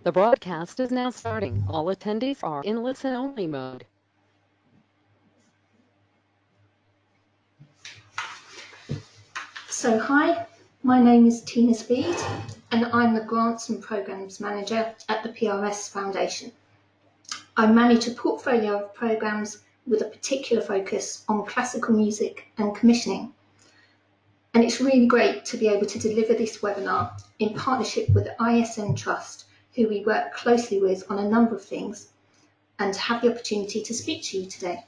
The broadcast is now starting. All attendees are in listen-only mode. So hi, my name is Tina Speed and I'm the Grants and Programmes Manager at the PRS Foundation. I manage a portfolio of programmes with a particular focus on classical music and commissioning. And it's really great to be able to deliver this webinar in partnership with the ISM Trust, who we work closely with on a number of things, and to have the opportunity to speak to you today.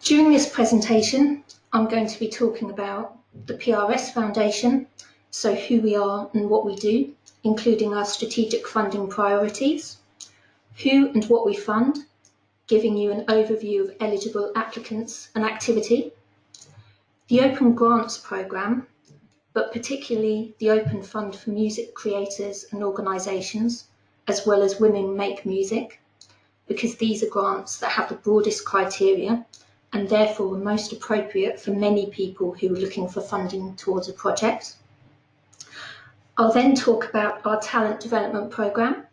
During this presentation, I'm going to be talking about the PRS Foundation, so who we are and what we do, including our strategic funding priorities, who and what we fund, giving you an overview of eligible applicants and activity, the Open Grants Programme, but particularly the Open Fund for Music Creators and Organisations, as well as Women Make Music, because these are grants that have the broadest criteria and therefore are most appropriate for many people who are looking for funding towards a project. I'll then talk about our talent development programme,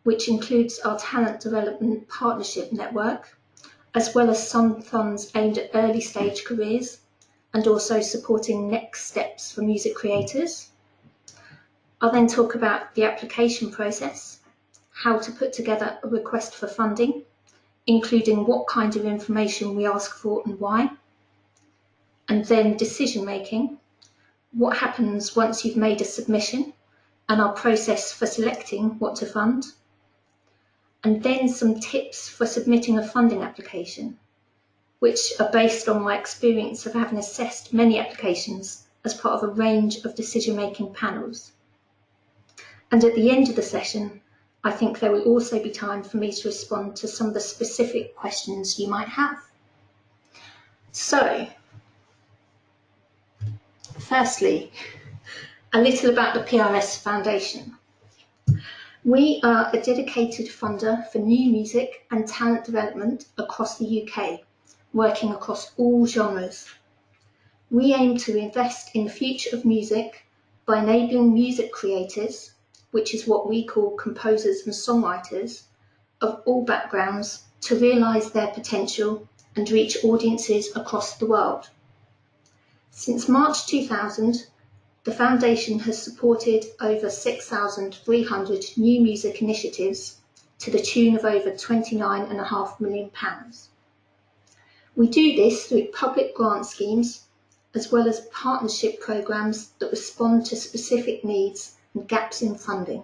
which includes our talent development partnership network, as well as some funds aimed at early stage careers and also supporting next steps for music creators. I'll then talk about the application process, how to put together a request for funding, including what kind of information we ask for and why, and then decision making, what happens once you've made a submission and our process for selecting what to fund, and then some tips for submitting a funding application, which are based on my experience of having assessed many applications as part of a range of decision-making panels. And at the end of the session, I think there will also be time for me to respond to some of the specific questions you might have. So, firstly, a little about the PRS Foundation. We are a dedicated funder for new music and talent development across the UK, working across all genres. We aim to invest in the future of music by enabling music creators, which is what we call composers and songwriters, of all backgrounds to realise their potential and reach audiences across the world. Since March 2000, the Foundation has supported over 6,300 new music initiatives to the tune of over £29.5 million. We do this through public grant schemes as well as partnership programmes that respond to specific needs and gaps in funding.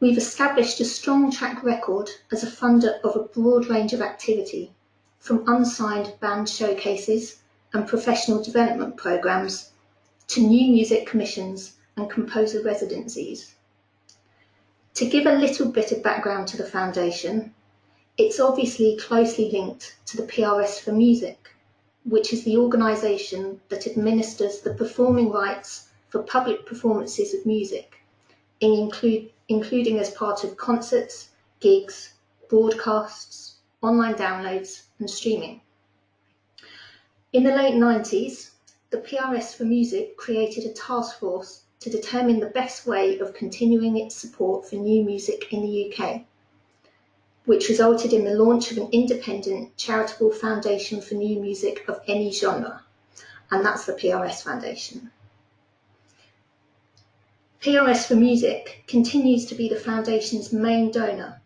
We've established a strong track record as a funder of a broad range of activity, from unsigned band showcases and professional development programmes to new music commissions and composer residencies. To give a little bit of background to the Foundation, it's obviously closely linked to the PRS for Music, which is the organisation that administers the performing rights for public performances of music, including as part of concerts, gigs, broadcasts, online downloads and streaming. In the late 90s, the PRS for Music created a task force to determine the best way of continuing its support for new music in the UK, which resulted in the launch of an independent charitable foundation for new music of any genre, and that's the PRS Foundation. PRS for Music continues to be the Foundation's main donor.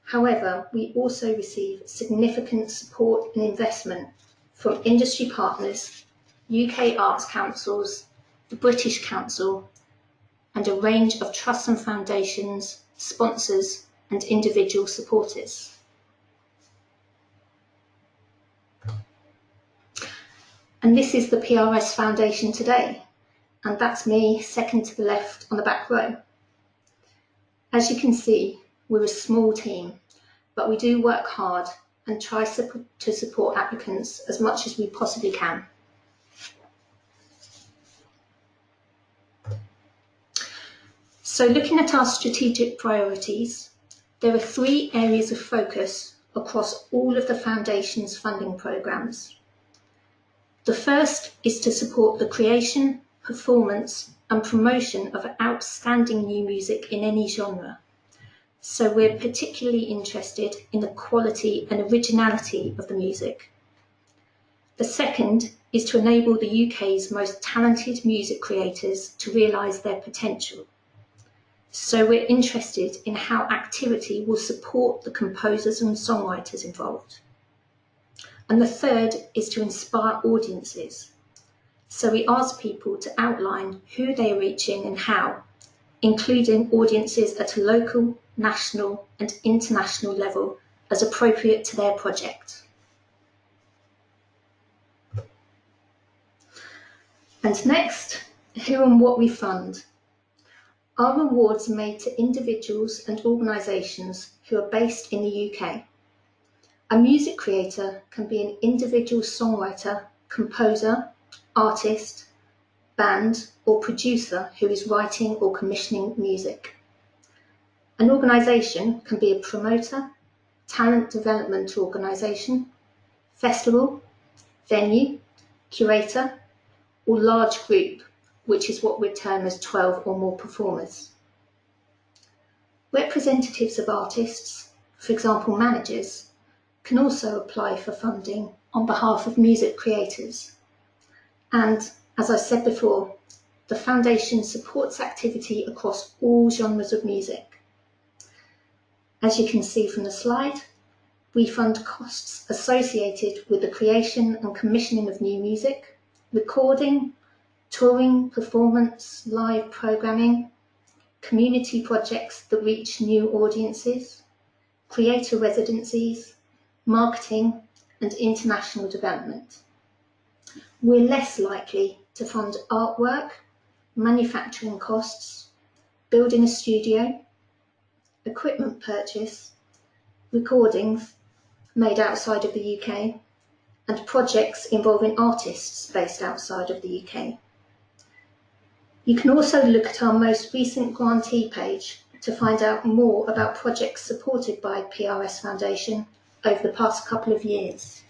However, we also receive significant support and investment from industry partners, UK arts councils, the British Council, and a range of trusts and foundations, sponsors, and individual supporters. And this is the PRS Foundation today, and that's me, second to the left on the back row. As you can see, we're a small team, but we do work hard and try to support applicants as much as we possibly can. So looking at our strategic priorities, there are 3 areas of focus across all of the Foundation's funding programmes. The first is to support the creation, performance and promotion of outstanding new music in any genre. So we're particularly interested in the quality and originality of the music. The second is to enable the UK's most talented music creators to realise their potential. So we're interested in how activity will support the composers and songwriters involved. And the third is to inspire audiences. So we ask people to outline who they are reaching and how, including audiences at a local, national and international level as appropriate to their project. And next, who and what we fund. Our awards are made to individuals and organisations who are based in the UK. A music creator can be an individual songwriter, composer, artist, band or producer who is writing or commissioning music. An organisation can be a promoter, talent development organisation, festival, venue, curator, or large group, which is what we term as 12 or more performers. Representatives of artists, for example managers, can also apply for funding on behalf of music creators. And as I said before, the Foundation supports activity across all genres of music. As you can see from the slide, we fund costs associated with the creation and commissioning of new music, recording, touring, performance, live programming, community projects that reach new audiences, creator residencies, marketing, and international development. We're less likely to fund artwork, manufacturing costs, building a studio, equipment purchase, recordings made outside of the UK, and projects involving artists based outside of the UK. You can also look at our most recent grantee page to find out more about projects supported by PRS Foundation over the past couple of years.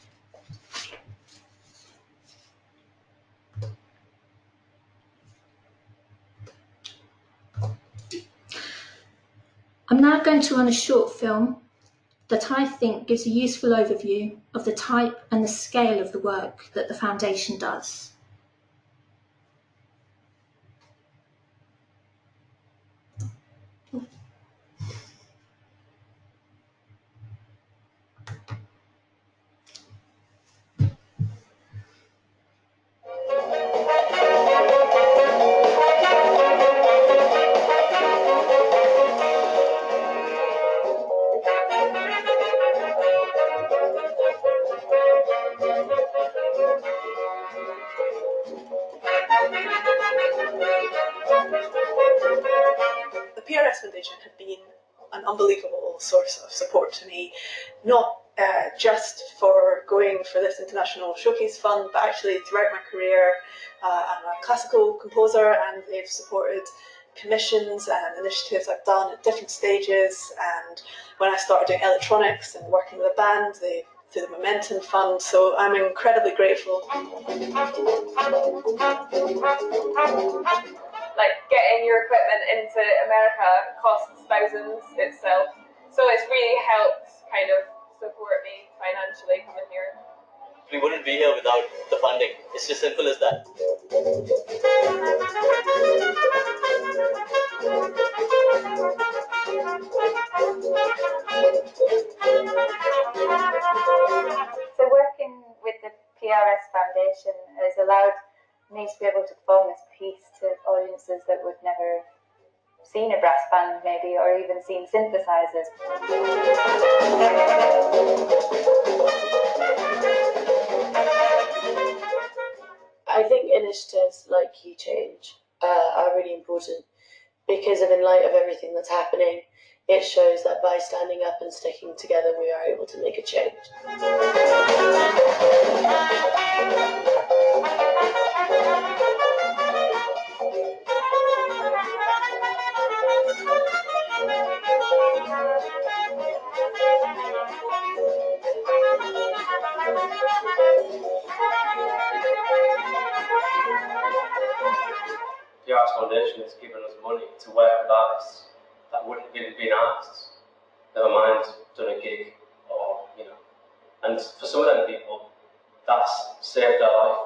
I'm now going to run a short film that I think gives a useful overview of the type and the scale of the work that the Foundation does. The PRS Foundation had been an unbelievable source of support to me, not just for going for this international showcase fund, but actually throughout my career. I'm a classical composer and they've supported commissions and initiatives I've done at different stages, and when I started doing electronics and working with a band, they through the Momentum Fund, so I'm incredibly grateful. Like getting your equipment into America costs thousands itself, so it's really helped kind of support me financially coming here. We wouldn't be here without the funding. It's just simple as that. So working with the PRS Foundation has allowed me to be able to perform this piece to audiences that would never have seen a brass band maybe, or even seen synthesizers. I think initiatives like Key Change are really important because in light of everything that's happening, it shows that by standing up and sticking together, we are able to make a change. Foundation has given us money to work with artists that wouldn't have even been artists, never mind done a gig or, you know. And for some of them people, that's saved their life.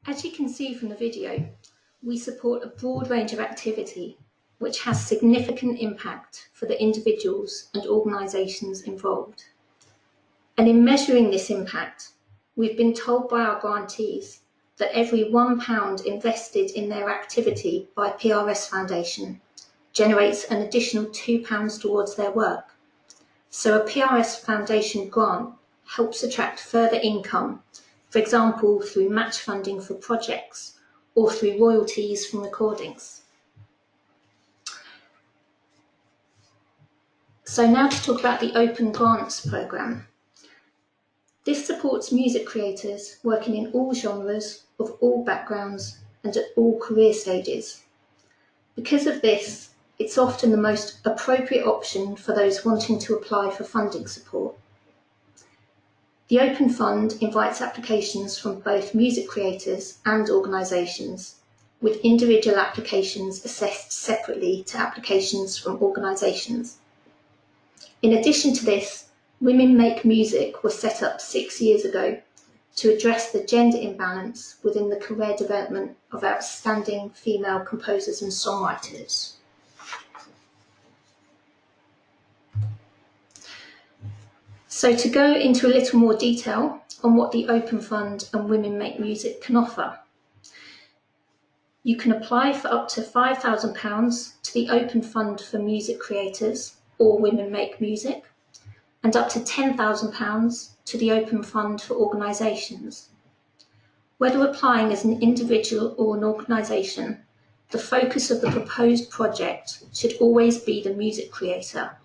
As you can see from the video, we support a broad range of activity which has significant impact for the individuals and organisations involved. And in measuring this impact, we've been told by our grantees that every £1 invested in their activity by PRS Foundation generates an additional £2 towards their work. So a PRS Foundation grant helps attract further income, for example, through match funding for projects or through royalties from recordings. So now to talk about the Open Grants programme. This supports music creators working in all genres, of all backgrounds and at all career stages. Because of this, it's often the most appropriate option for those wanting to apply for funding support. The Open Fund invites applications from both music creators and organisations, with individual applications assessed separately to applications from organisations. In addition to this, Women Make Music was set up 6 years ago to address the gender imbalance within the career development of outstanding female composers and songwriters. So to go into a little more detail on what the Open Fund and Women Make Music can offer. You can apply for up to £5,000 to the Open Fund for Music Creators or Women Make Music, and up to £10,000 to the Open Fund for organisations. Whether applying as an individual or an organisation, the focus of the proposed project should always be the music creator,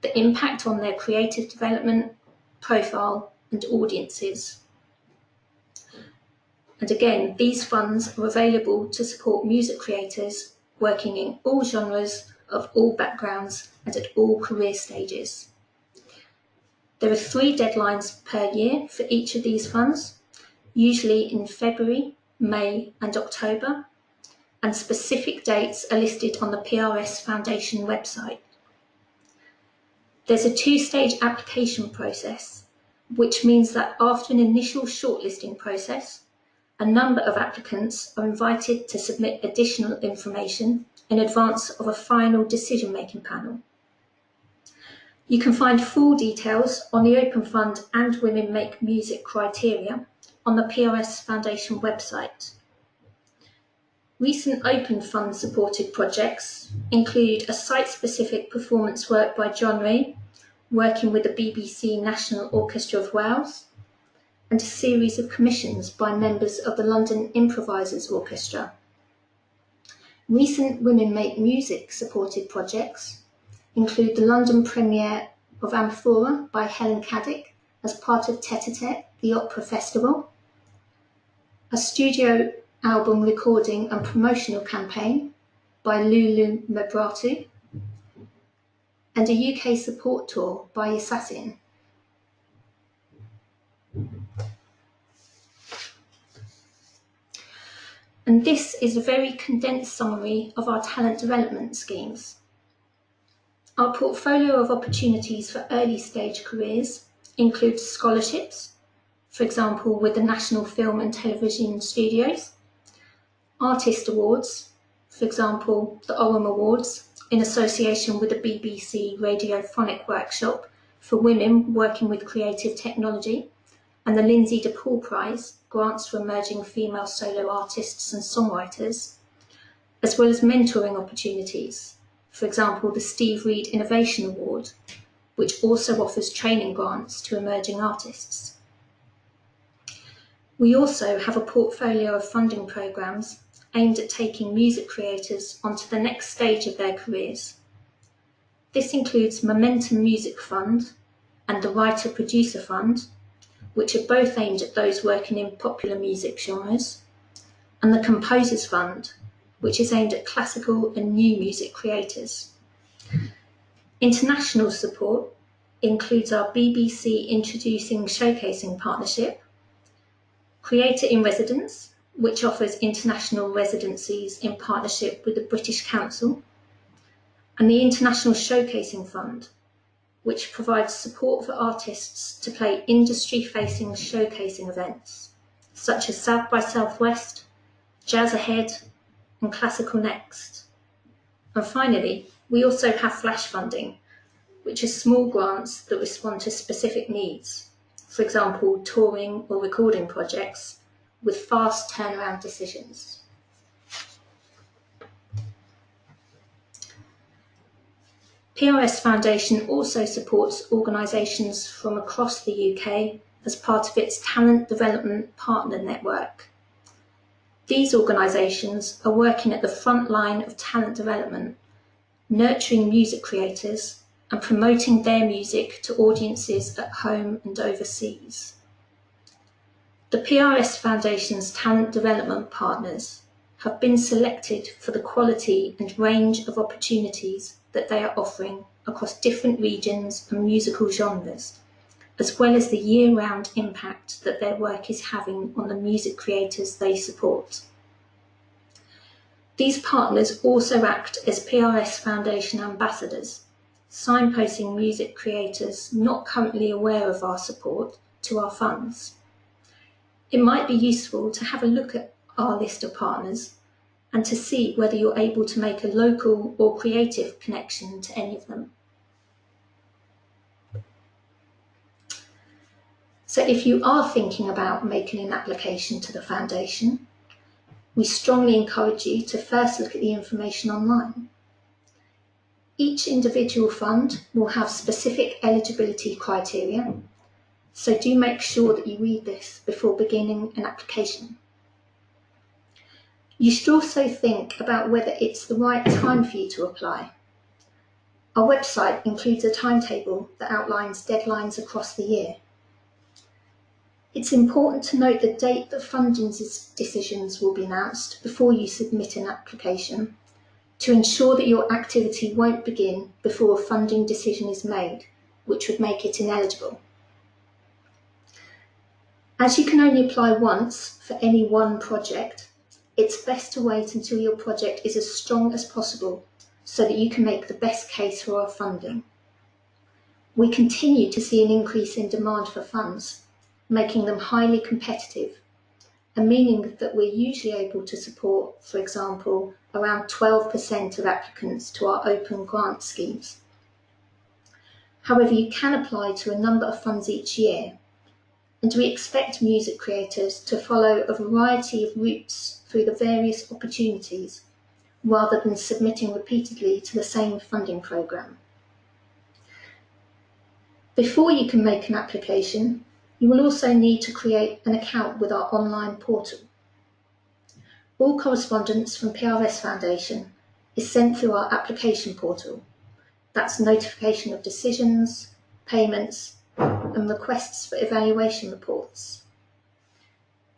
the impact on their creative development, profile and audiences. And again, these funds are available to support music creators working in all genres, of all backgrounds and at all career stages. There are 3 deadlines per year for each of these funds, usually in February, May and October, and specific dates are listed on the PRS Foundation website. There's a 2-stage application process, which means that after an initial shortlisting process, a number of applicants are invited to submit additional information in advance of a final decision-making panel. You can find full details on the Open Fund and Women Make Music criteria on the PRS Foundation website. Recent Open Fund supported projects include a site-specific performance work by John Ray, working with the BBC National Orchestra of Wales, and a series of commissions by members of the London Improvisers Orchestra. Recent Women Make Music supported projects include the London premiere of Amphora by Helen Caddick as part of Tete-a-Tete, the Opera Festival, a studio album recording and promotional campaign by Lulu Mebratu, and a UK support tour by Assassin. And this is a very condensed summary of our talent development schemes. Our portfolio of opportunities for early stage careers includes scholarships, for example with the National Film and Television Studios, artist awards, for example the Oram Awards in association with the BBC Radiophonic Workshop for women working with creative technology, and the Lindsay de Paul Prize, grants for emerging female solo artists and songwriters, as well as mentoring opportunities, for example the Steve Reed Innovation Award, which also offers training grants to emerging artists. We also have a portfolio of funding programmes aimed at taking music creators onto the next stage of their careers. This includes Momentum Music Fund and the Writer Producer Fund, which are both aimed at those working in popular music genres, and the Composers Fund, which is aimed at classical and new music creators. International support includes our BBC Introducing Showcasing Partnership, Creator in Residence, which offers international residencies in partnership with the British Council, and the International Showcasing Fund, which provides support for artists to play industry-facing showcasing events, such as South by Southwest, Jazz Ahead, and Classical Next. And finally, we also have flash funding, which are small grants that respond to specific needs, for example, touring or recording projects with fast turnaround decisions. PRS Foundation also supports organisations from across the UK as part of its Talent Development Partner Network. These organisations are working at the front line of talent development, nurturing music creators and promoting their music to audiences at home and overseas. The PRS Foundation's talent development partners have been selected for the quality and range of opportunities that they are offering across different regions and musical genres, as well as the year-round impact that their work is having on the music creators they support. These partners also act as PRS Foundation ambassadors, signposting music creators not currently aware of our support to our funds. It might be useful to have a look at our list of partners and to see whether you're able to make a local or creative connection to any of them. So if you are thinking about making an application to the Foundation, we strongly encourage you to first look at the information online. Each individual fund will have specific eligibility criteria, so do make sure that you read this before beginning an application. You should also think about whether it's the right time for you to apply. Our website includes a timetable that outlines deadlines across the year. It's important to note the date that funding decisions will be announced before you submit an application to ensure that your activity won't begin before a funding decision is made, which would make it ineligible. As you can only apply once for any one project, it's best to wait until your project is as strong as possible so that you can make the best case for our funding. We continue to see an increase in demand for funds, making them highly competitive, and meaning that we're usually able to support, for example, around 12% of applicants to our open grant schemes. However, you can apply to a number of funds each year, and we expect music creators to follow a variety of routes through the various opportunities, rather than submitting repeatedly to the same funding programme. Before you can make an application, you will also need to create an account with our online portal. All correspondence from PRS Foundation is sent through our application portal. That's notification of decisions, payments, and requests for evaluation reports.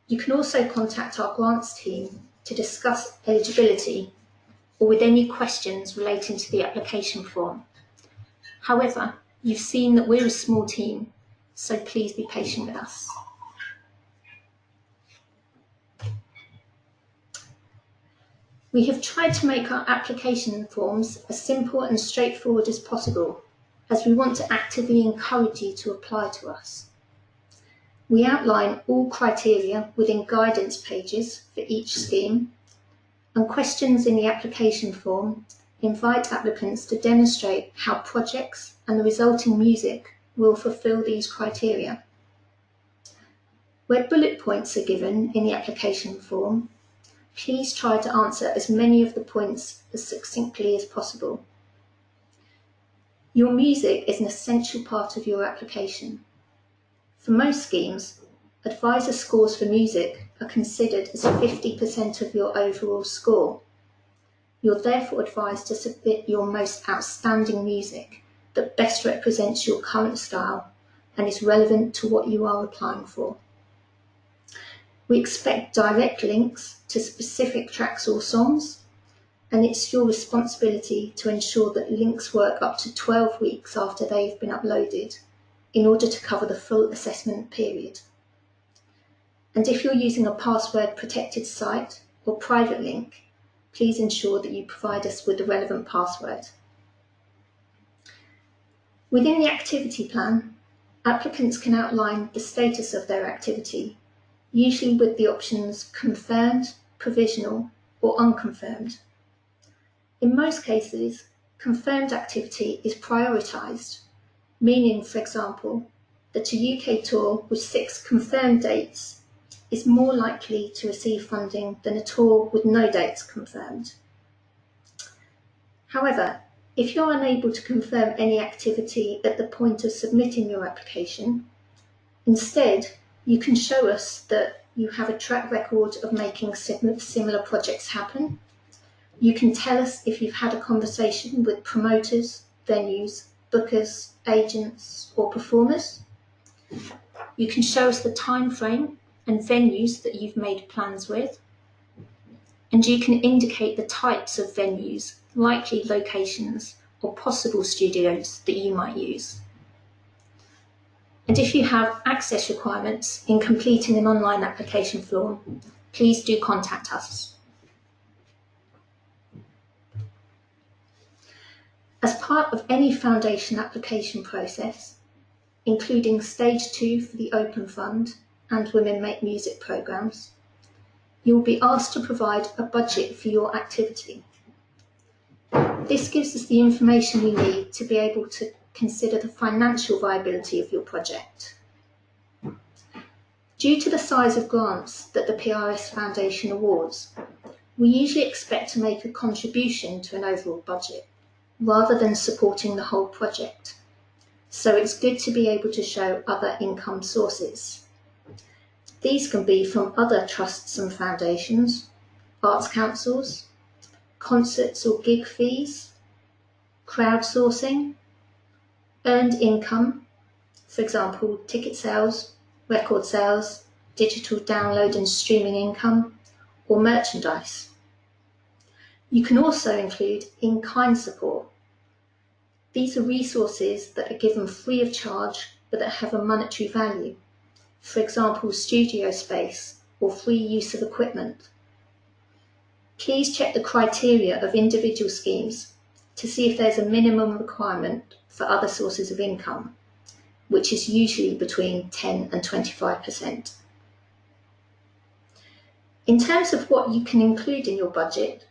You can also contact our grants team to discuss eligibility or with any questions relating to the application form. However, you've seen that we're a small team, so please be patient with us. We have tried to make our application forms as simple and straightforward as possible, as we want to actively encourage you to apply to us. We outline all criteria within guidance pages for each scheme, and questions in the application form invite applicants to demonstrate how projects and the resulting music will fulfil these criteria. Where bullet points are given in the application form, please try to answer as many of the points as succinctly as possible. Your music is an essential part of your application. For most schemes, advisor scores for music are considered as 50% of your overall score. You're therefore advised to submit your most outstanding music that best represents your current style and is relevant to what you are applying for. We expect direct links to specific tracks or songs, and it's your responsibility to ensure that links work up to 12 weeks after they've been uploaded in order to cover the full assessment period. And if you're using a password-protected site or private link, please ensure that you provide us with the relevant password. Within the activity plan, applicants can outline the status of their activity, usually with the options confirmed, provisional, or unconfirmed. In most cases, confirmed activity is prioritised, meaning, for example, that a UK tour with 6 confirmed dates is more likely to receive funding than a tour with no dates confirmed. However, if you're unable to confirm any activity at the point of submitting your application, instead, you can show us that you have a track record of making similar projects happen. You can tell us if you've had a conversation with promoters, venues, bookers, agents, or performers. You can show us the time frame and venues that you've made plans with. And you can indicate the types of venues, likely locations, or possible studios that you might use. And if you have access requirements in completing an online application form, please do contact us. As part of any foundation application process, including Stage 2 for the Open Fund and Women Make Music programmes, you will be asked to provide a budget for your activity. This gives us the information we need to be able to consider the financial viability of your project. Due to the size of grants that the PRS Foundation awards, we usually expect to make a contribution to an overall budget, rather than supporting the whole project. So it's good to be able to show other income sources. These can be from other trusts and foundations, arts councils, concerts or gig fees, crowdsourcing, earned income, for example, ticket sales, record sales, digital download and streaming income, or merchandise. You can also include in-kind support. These are resources that are given free of charge but that have a monetary value. For example, studio space or free use of equipment. Please check the criteria of individual schemes to see if there's a minimum requirement for other sources of income, which is usually between 10 and 25%. In terms of what you can include in your budget,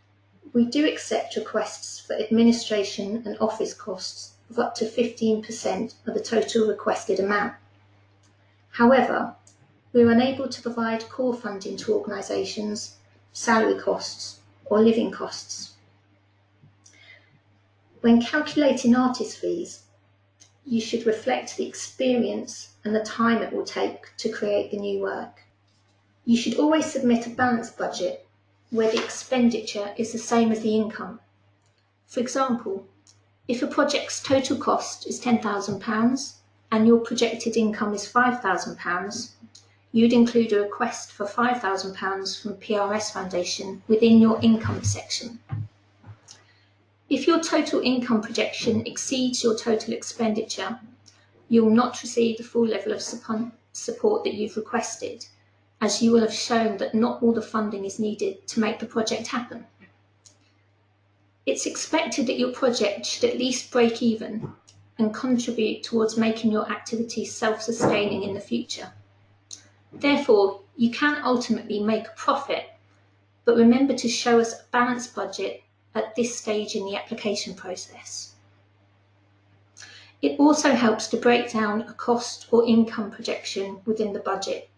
we do accept requests for administration and office costs of up to 15% of the total requested amount. However, we are unable to provide core funding to organisations, salary costs, or living costs. When calculating artist fees, you should reflect the experience and the time it will take to create the new work. You should always submit a balanced budget where the expenditure is the same as the income. For example, if a project's total cost is £10,000 and your projected income is £5,000, you'd include a request for £5,000 from PRS Foundation within your income section. If your total income projection exceeds your total expenditure, you will not receive the full level of support that you've requested, as you will have shown that not all the funding is needed to make the project happen. It's expected that your project should at least break even and contribute towards making your activity self-sustaining in the future. Therefore, you can ultimately make a profit, but remember to show us a balanced budget at this stage in the application process. It also helps to break down a cost or income projection within the budget.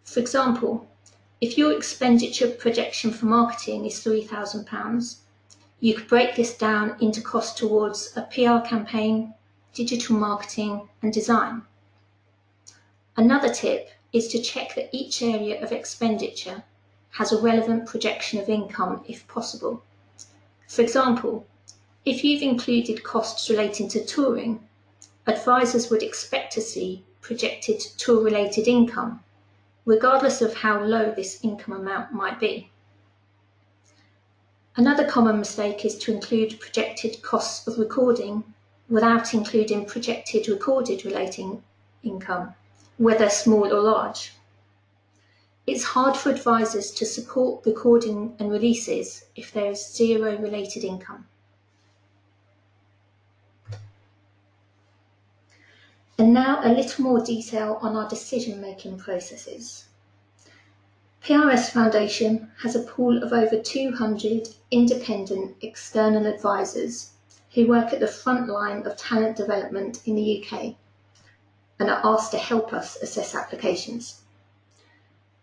For example, if your expenditure projection for marketing is £3,000, you could break this down into costs towards a PR campaign, digital marketing, and design. Another tip is to check that each area of expenditure has a relevant projection of income if possible. For example, if you've included costs relating to touring, advisors would expect to see projected tour-related income, regardless of how low this income amount might be. Another common mistake is to include projected costs of recording without including projected recorded relating income, whether small or large. It's hard for advisors to support recording and releases if there is zero related income. And now a little more detail on our decision-making processes. PRS Foundation has a pool of over 200 independent external advisors who work at the front line of talent development in the UK and are asked to help us assess applications.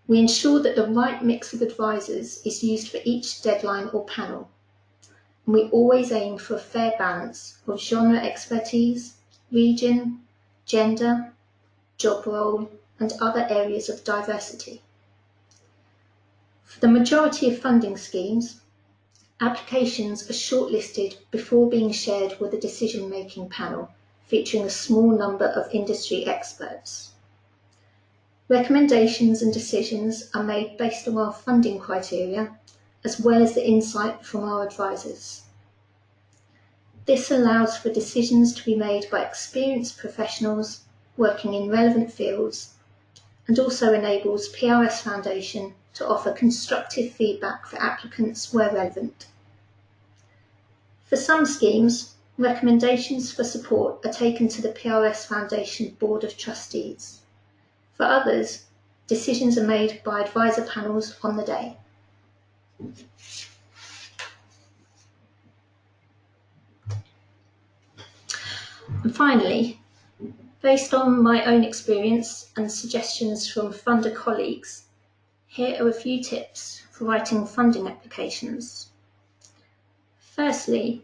We ensure that the right mix of advisors is used for each deadline or panel, and we always aim for a fair balance of genre expertise, region, gender, job role, and other areas of diversity. For the majority of funding schemes, applications are shortlisted before being shared with a decision-making panel featuring a small number of industry experts. Recommendations and decisions are made based on our funding criteria, as well as the insight from our advisors. This allows for decisions to be made by experienced professionals working in relevant fields, and also enables PRS Foundation to offer constructive feedback for applicants where relevant. For some schemes, recommendations for support are taken to the PRS Foundation Board of Trustees. For others, decisions are made by advisor panels on the day. And finally, based on my own experience and suggestions from funder colleagues, here are a few tips for writing funding applications. Firstly,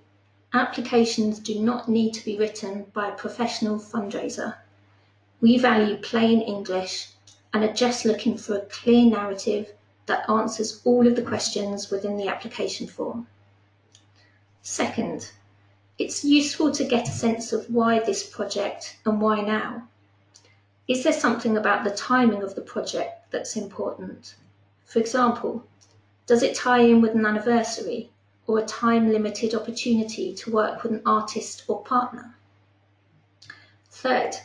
applications do not need to be written by a professional fundraiser. We value plain English and are just looking for a clear narrative that answers all of the questions within the application form. Second, it's useful to get a sense of why this project and why now. Is there something about the timing of the project that's important? For example, does it tie in with an anniversary or a time-limited opportunity to work with an artist or partner? Third,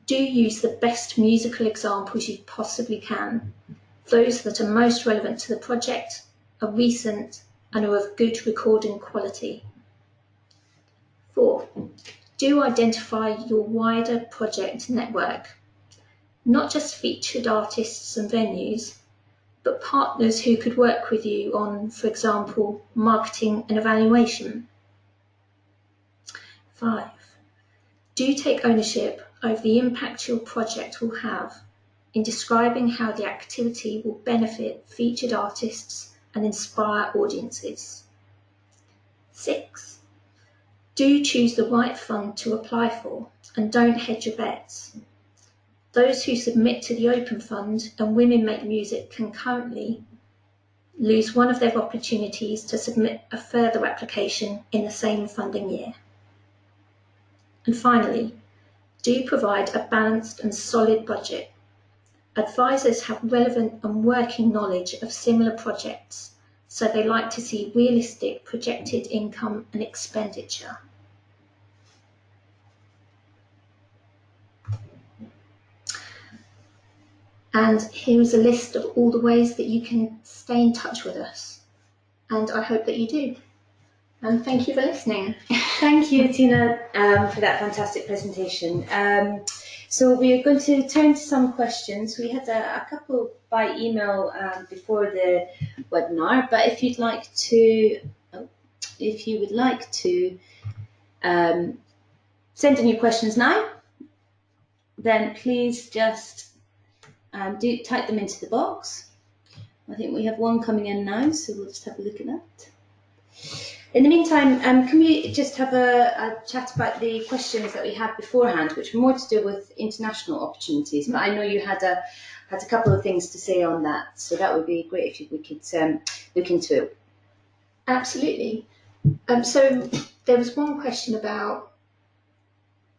do use the best musical examples you possibly can, those that are most relevant to the project, are recent, and are of good recording quality. Fourth, do identify your wider project network, not just featured artists and venues, but partners who could work with you on, for example, marketing and evaluation. 5. Do take ownership over the impact your project will have in describing how the activity will benefit featured artists and inspire audiences. 6. Do choose the right fund to apply for and don't hedge your bets. Those who submit to the Open Fund and Women Make Music concurrently lose one of their opportunities to submit a further application in the same funding year. And finally, do provide a balanced and solid budget. Advisors have relevant and working knowledge of similar projects, so they like to see realistic projected income and expenditure. And here is a list of all the ways that you can stay in touch with us, and I hope that you do. And thank you for listening. Thank you, Tina, for that fantastic presentation. So we're going to turn to some questions. We had a couple by email before the webinar, but if you'd like to, send in your questions now, then please just do type them into the box. I think we have one coming in now, so we'll just have a look at that. In the meantime, can we just have a chat about the questions that we had beforehand, which were more to do with international opportunities, but I know you had a couple of things to say on that, so that would be great if we could look into it. Absolutely. So there was one question about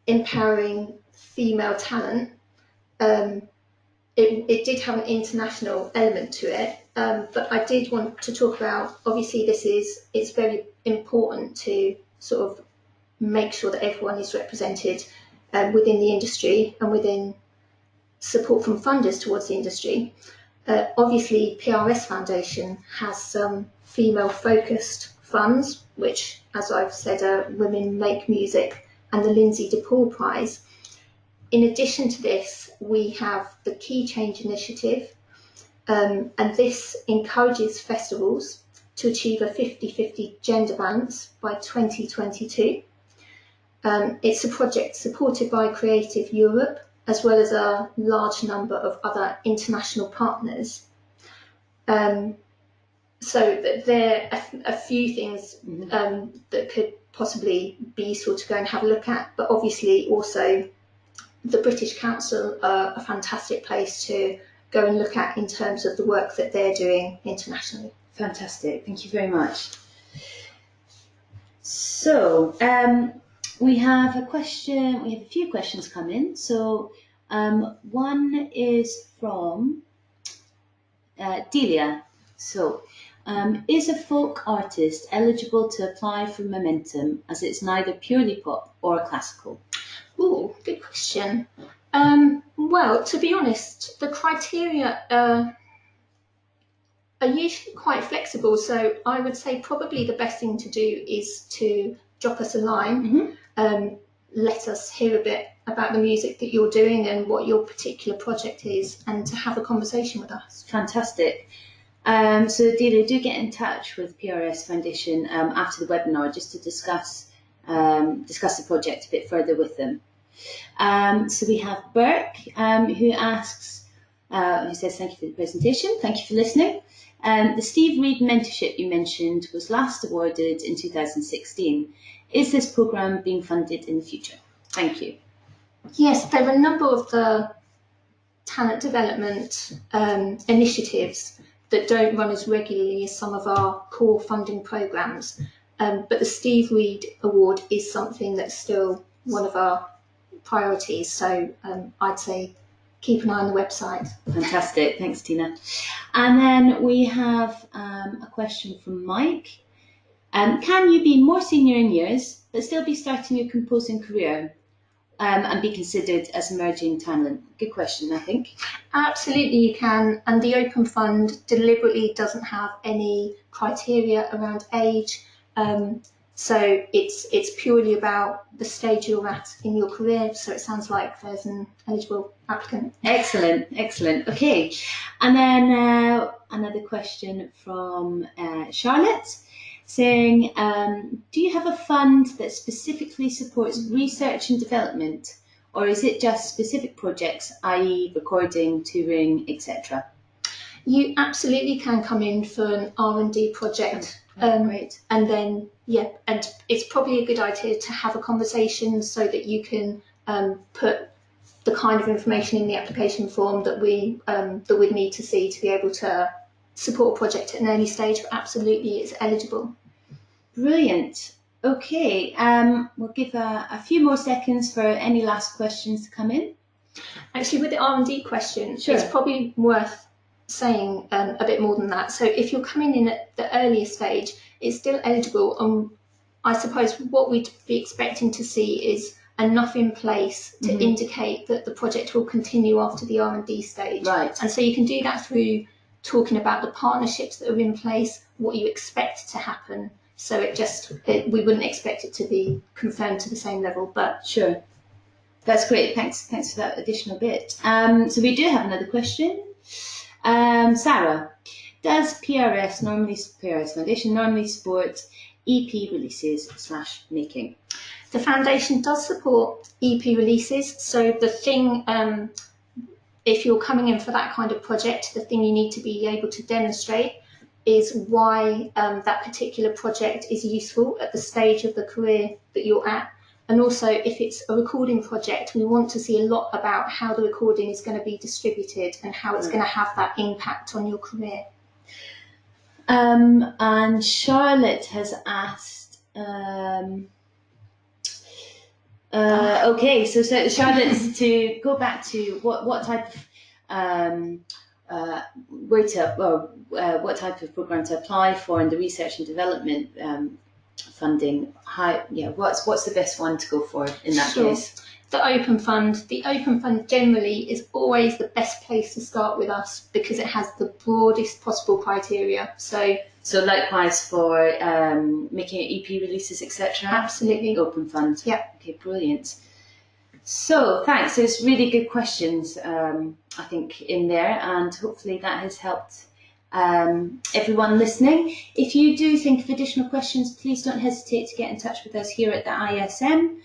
empowering female talent. It did have an international element to it, but I did want to talk about, obviously it's very important to sort of make sure that everyone is represented within the industry and within support from funders towards the industry. Obviously, PRS Foundation has some female-focused funds, which, as I've said, are Women Make Music and the Lindsay DePaul Prize. In addition to this, we have the Key Change Initiative, and this encourages festivals to achieve a 50-50 gender balance by 2022. It's a project supported by Creative Europe, as well as a large number of other international partners. So there are a few things that could possibly be useful to go and have a look at, but obviously also the British Council are a fantastic place to go and look at in terms of the work that they're doing internationally. Fantastic, thank you very much. So we have a few questions come in. So one is from Delia. So is a folk artist eligible to apply for Momentum as it's neither purely pop or classical? Ooh, good question. Well, to be honest, the criteria are usually quite flexible, so I would say probably the best thing to do is to drop us a line, let us hear a bit about the music that you're doing and what your particular project is, and to have a conversation with us. Fantastic. So Delia, do get in touch with PRS Foundation after the webinar just to discuss the project a bit further with them. So we have Burke who asks, who says, thank you for the presentation, thank you for listening. The Steve Reed mentorship you mentioned was last awarded in 2016. Is this programme being funded in the future? Thank you. Yes, there are a number of the talent development initiatives that don't run as regularly as some of our core funding programmes, but the Steve Reed Award is something that's still one of our priorities, so I'd say keep an eye on the website. Fantastic, thanks Tina. And then we have a question from Mike. Can you be more senior in years but still be starting your composing career and be considered as emerging talent? Good question, I think. Absolutely you can, and the Open Fund deliberately doesn't have any criteria around age, so it's purely about the stage you're at in your career, so it sounds like there's an eligible applicant. Excellent, excellent. Okay, and then another question from Charlotte saying, do you have a fund that specifically supports research and development, or is it just specific projects, i.e. recording, touring, etc.? You absolutely can come in for an R&D project. Great. And then, and it's probably a good idea to have a conversation so that you can put the kind of information in the application form that we'd need to see to be able to support a project at an early stage. But absolutely, it's eligible. Brilliant. Okay, we'll give a few more seconds for any last questions to come in. Actually, with the R&D question, sure. It's probably worth saying a bit more than that. So if you're coming in at the earlier stage, it's still eligible. I suppose what we'd be expecting to see is enough in place to indicate that the project will continue after the R&D stage. Right. And so you can do that through talking about the partnerships that are in place, what you expect to happen So we wouldn't expect it to be confirmed to the same level, but sure. That's great. Thanks for that additional bit. So we do have another question. Sarah, does PRS Foundation normally support EP releases / making? The foundation does support EP releases. So the thing, if you're coming in for that kind of project, the thing you need to be able to demonstrate is why that particular project is useful at the stage of the career that you're at. And also, if it's a recording project, we want to see a lot about how the recording is going to be distributed and how it's going to have that impact on your career. And Charlotte has asked, okay, so Charlotte, to go back to what type of what type of program to apply for in the research and development funding. What's the best one to go for in that case? The Open Fund. The Open Fund generally is always the best place to start with us because it has the broadest possible criteria. So likewise for making EP releases, etc. Absolutely. Open Fund. Yeah. Okay, brilliant. So thanks. There's really good questions, I think, in there, and hopefully that has helped everyone listening. If you do think of additional questions, please don't hesitate to get in touch with us here at the ISM,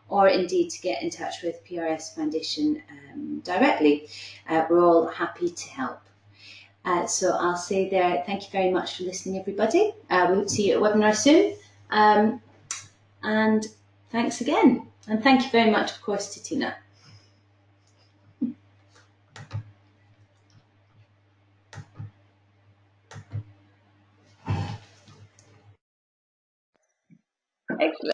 or indeed to get in touch with PRS Foundation directly. We're all happy to help. So I'll say there, thank you very much for listening, everybody. We hope to see you at webinar soon. And thanks again. And thank you very much, of course, to Tina. Excellent.